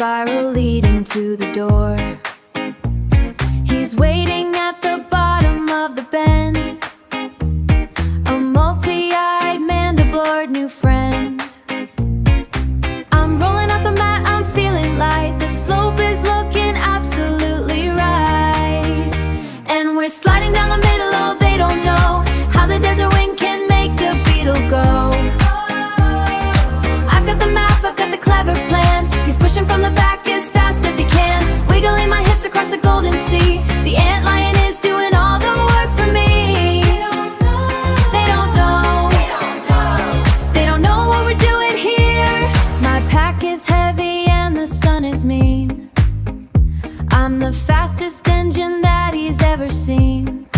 spiral leading to the door. He's waiting at the bottom of the bend, a multi-eyed, mandiblored new friend. I'm rolling off the mat, I'm feeling light. The slope is looking absolutely right, and we're sliding down the middle. Oh, they don't know how the desert wind can make a beetle go. I've got the map, I've got the clever plan. He's pushing from the back as fast as he can, wiggling my hips across the golden sea. The antlion is doing all the work for me. They don't know. They don't know what we're doing here. My pack is heavy and the sun is mean. I'm the fastest engine that he's ever seen.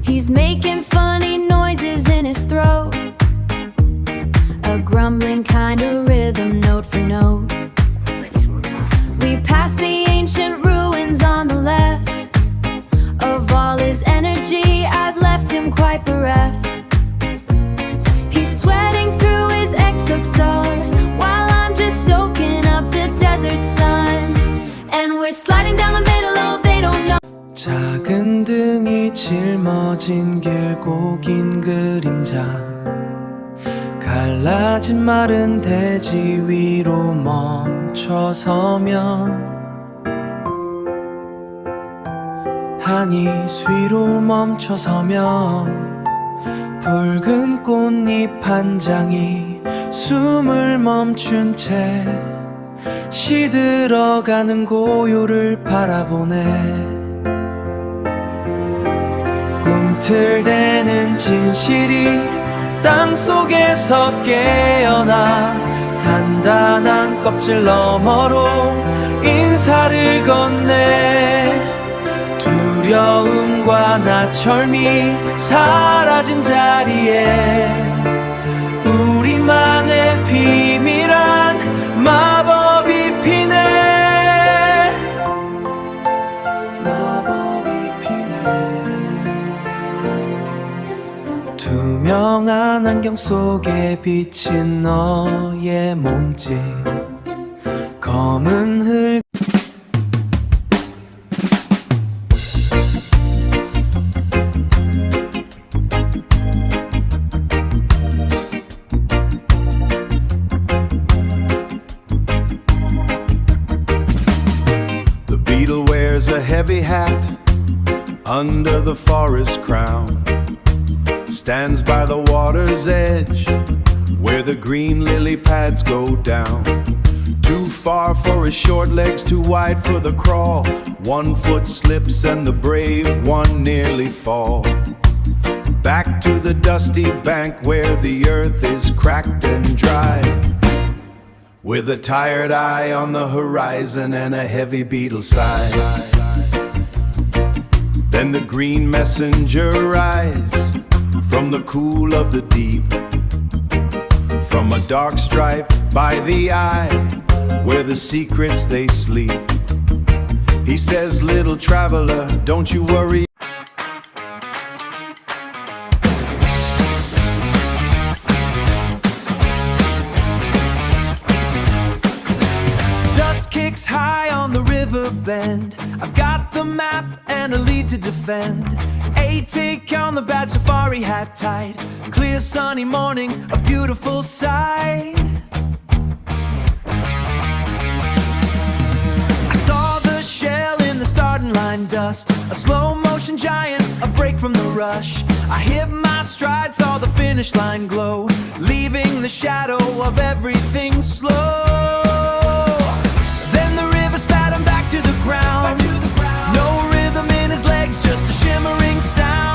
He's making funny noises in his throat, a grumbling kind of rhythm, note for note. We pass the ancient ruins on the left. Of all his energy, I've left him quite bereft. He's sweating through his exoskeleton while I'm just soaking up the desert sun. And we're sliding down the middle, oh, they don't know. 작은 등이 짊어진 길고 긴 그림자, 갈라진 마른 대지 위로 멈춰서면, 한이 수위로 멈춰서면, 붉은 꽃잎 한 장이 숨을 멈춘 채 시들어가는 고요를 바라보네. 꿈틀대는 진실이 땅속에서 깨어나 단단한 껍질 너머로 인사를 건네. 두려움과 나철미 사라진 자리에 우리만의 비밀한 마법이 피네. 마법이 피네. 투명한 안경 속에 비친 너의 몸짓, 검은 흙. The beetle wears a heavy hat under the forest crown, stands by the water's edge where the green lily pads go down. Too far for his short legs, too wide for the crawl. 1 foot slips and the brave one nearly fall. Back to the dusty bank where the earth is cracked and dry, with a tired eye on the horizon and a heavy beetle sigh. Then the green messenger rise from the cool of the deep, from a dark stripe by the eye where the secrets they sleep. He says, little traveler, don't you worry. Dust kicks high on the river bend. I've got the map and a lead to defend. A-tick on the bad safari hat tight. Clear sunny morning, a beautiful sight. I saw the shell in the starting line dust, a slow motion giant, a break from the rush. I hit my stride, saw the finish line glow, leaving the shadow of everything slow. Then the river spat him back to the ground. No rhythm in his legs, just a shimmering sound.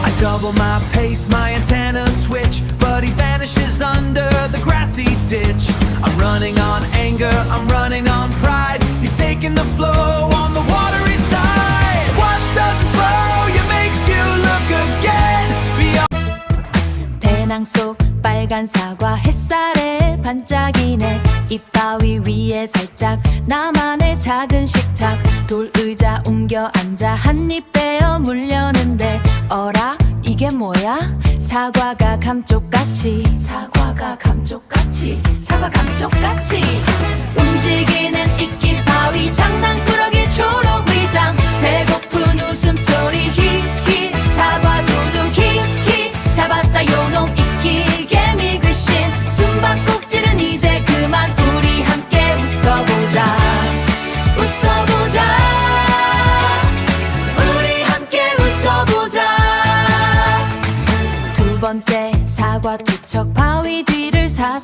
I double my pace, my antenna twitch, but he vanishes under the grassy ditch. I'm running on anger, I'm running on pride. He's taking the flow on the watery side. What doesn't slow you makes you look again beyond. 배낭 속 빨간 사과 햇살에 반짝이네. 이바위 위에 살짝 나만의 작은 식탁, 돌 의자 옮겨 앉아 한입 베어 물려는데 어라 이게 뭐야? 사과가 감쪽같이, 사과가 감쪽같이, 사과 감쪽같이.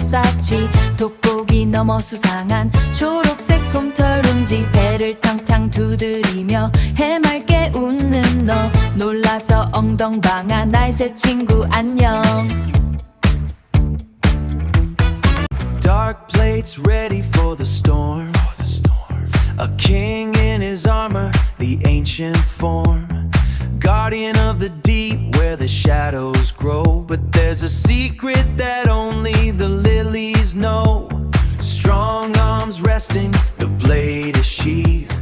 버사치 돋보기 넘어 수상한 초록색 솜털운지 배를 탕탕 두드리며 해맑게 웃는 너 놀라서 엉덩방아 나의 새 친구 안녕 Dark plates ready for the storm. A king in his armor, the ancient form. Guardian of the deep where the shadows grow. But there's a secret that only the lilies know. Strong arms resting, the blade is sheathed.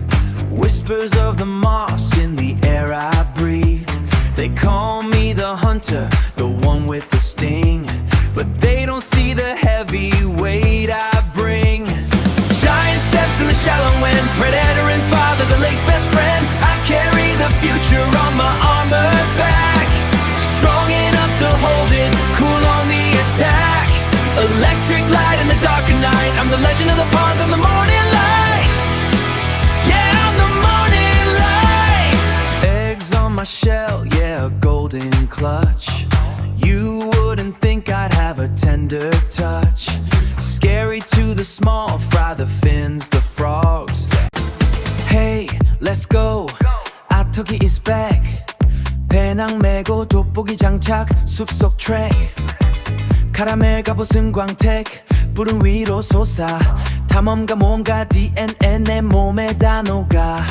Whispers of the moss in the air I breathe. They call me the hunter, the one with the sting. But they don't see the heavy weight I bring. Giant steps in the shallow end, predator and father, the lake's best friend. I carry the future on my armored back. Strong enough to hold it, cool on the attack. Electric light in the darker night. I'm the legend of the ponds, I'm the morning light. Yeah, I'm the morning light. Eggs on my shell, yeah, a golden clutch. You wouldn't think I'd have a tender touch. Scary to the small, fry the fins, the frogs. Hey, let's go. 아토기 is back. 배낭 메고 돋보기 장착, 숲속 트랙. 카라멜 갑옷은 광택, 푸른 위로 솟아. 탐험가 모험가 DNA 내 몸에 다 녹아.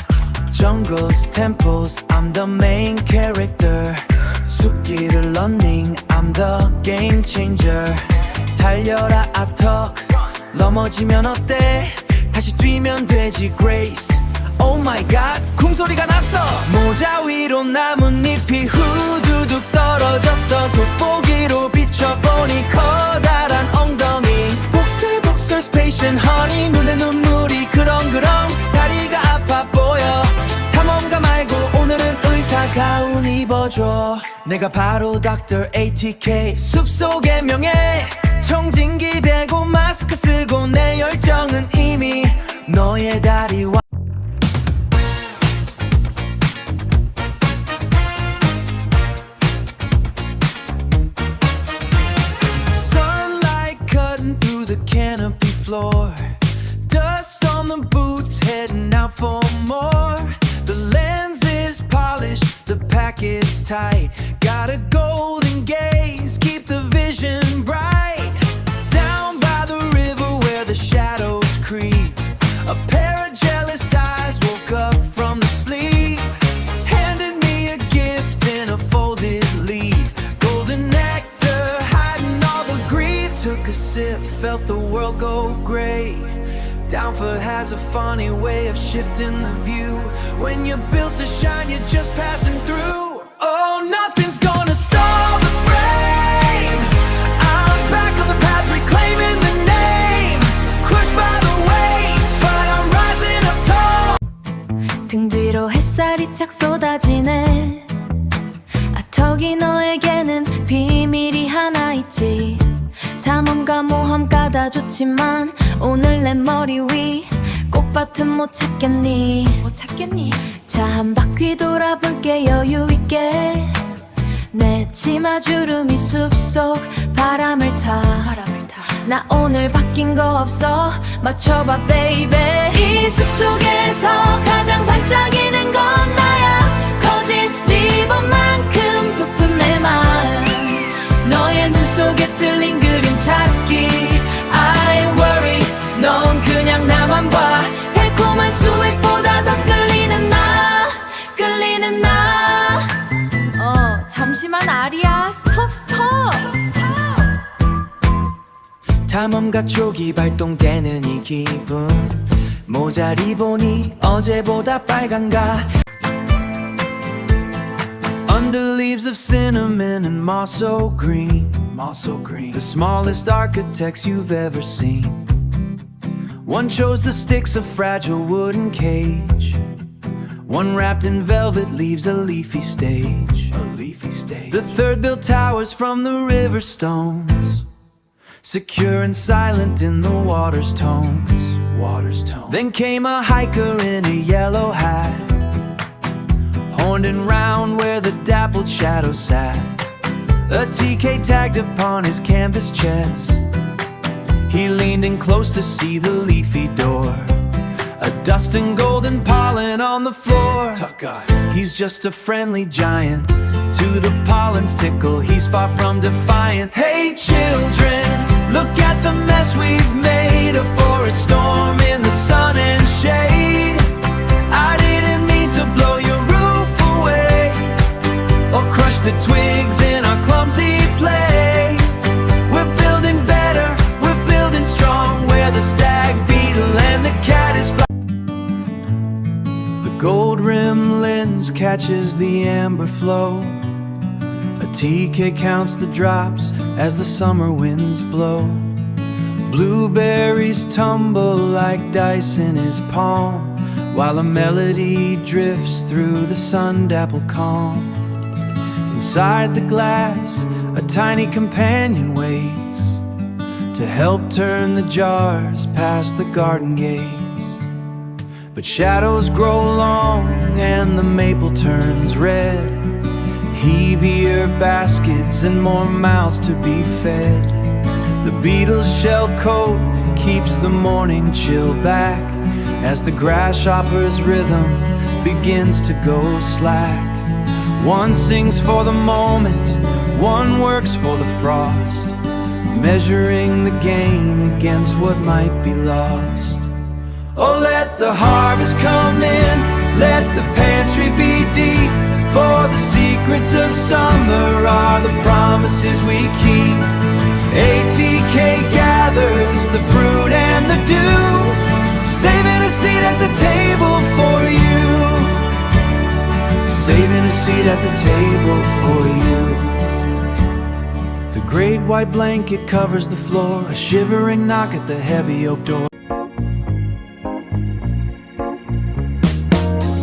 Jungles, temples, I'm the main character. 숲길을 running, I'm the game changer. 달려라 아턱, 넘어지면 어때? 다시 뛰면 되지 grace. Oh my god, 쿵소리가 났어. 모자 위로 나뭇잎이 후두둑 떨어졌어. 돋보기로 비춰보니 커다란 엉덩이. 복슬복슬 space and honey. 눈에 눈물이 그렁그렁. 다리가 아파 보여. 탐험가 말고 오늘은 의사 가운 입어줘. 내가 바로 Dr. ATK 숲속의 명예. 청진기 대고 마스크 쓰고 내 열정은 이미 너의 다리와. Sunlight cutting through the canopy floor. Dust on the boots heading out for more. The lens is polished, the pack is tight. Got a golden gaze, keep the vision bright. Down by the river where the shadows creep. A pair of jealous eyes woke up from the sleep. Handed me a gift in a folded leaf. Golden nectar hiding all the grief. Took a sip, felt the world go gray. Downford has a funny way of shifting the view. When you're built to shine, you're just passing through. Oh, nothing's gonna stall the frame. I'm back on the path, reclaiming the name. Crushed by the weight, but I'm rising up tall. 등 뒤로 햇살이 착 쏟아지네. 아턱이 너에게는 비밀이 하나 있지. 탐험가 모험가 다 좋지만 오늘 내 머리 위 꽃밭은 못 찾겠니? 자, 한 바퀴 돌아볼게 여유 있게. 내 치마 주름이 숲속 바람을 타. 나 오늘 바뀐 거 없어. 맞춰봐 baby. 이 숲속에서 가장 반짝이는 건 나야. 커진 리본만큼 부푼 내 마음. 너의 눈 속에 틀린 그림 찾기. I worry, 넌 그냥 나만 봐. 달콤한 수액보다 더 끌리는 나. 잠시만 아리야. 스톱. 탐험가 촉이 발동되는 이 기분. 모자 리본이 어제보다 빨간가. Under leaves of cinnamon and moss so green. The smallest architects you've ever seen. One chose the sticks of fragile wooden cage. One wrapped in velvet leaves a leafy stage. The third built towers from the river stones. Secure and silent in the water's tones. Then came a hiker in a yellow hat. Horned and round where the dappled shadow sat. A TK tagged upon his canvas chest. standing close to see the leafy door. A dust and golden pollen on the floor. He's just a friendly giant. To the pollen's tickle, he's far from defiant. Hey children, look at the mess we've made. A forest storm in the sun and shade. I didn't mean to blow your roof away, or crush the twigs in our clumsy play. We're building better, we're building strong, where the stag beetle and the cat is flying. The gold rim lens catches the amber flow. A TK counts the drops as the summer winds blow. Blueberries tumble like dice in his palm, while a melody drifts through the sun-dappled calm. Inside the glass, a tiny companion waits to help turn the jars past the garden gates. But shadows grow long and the maple turns red. Heavier baskets and more mouths to be fed. The beetle's shell coat keeps the morning chill back, as the grasshopper's rhythm begins to go slack. One sings for the moment, one works for the frost, measuring the gain against what might be lost. Oh, let the harvest come in, let the pantry be deep, for the secrets of summer are the promises we keep. ATK gathers the fruit and the dew, saving a seat at the table for you. Saving a seat at the table for you. The great white blanket covers the floor, a shivering knock at the heavy oak door.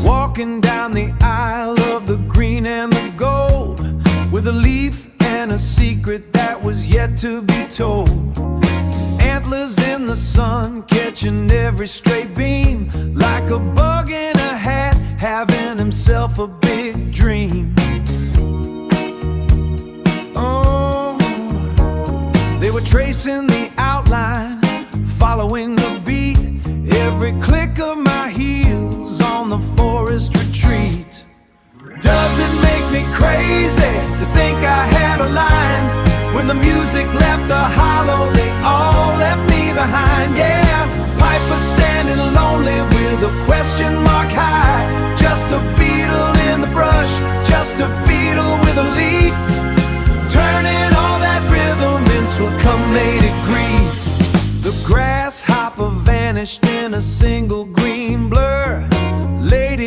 Walking down the aisle of the green and the gold, with a leaf and a secret that was yet to be told. Antlers in the sun, catching every stray beam, like a bug in a hat, having himself a big dream. Oh, they were tracing the outline, following the beat, every click of my heels on the forest retreat. Does it make me crazy to think I had a line? When the music left the hollow, they all left me behind. Yeah, Piper standing lonely with a question mark high. Just a beetle in the brush, just a beetle with a leaf, turning all that rhythm into a chromatic grief. The grasshopper vanished in a single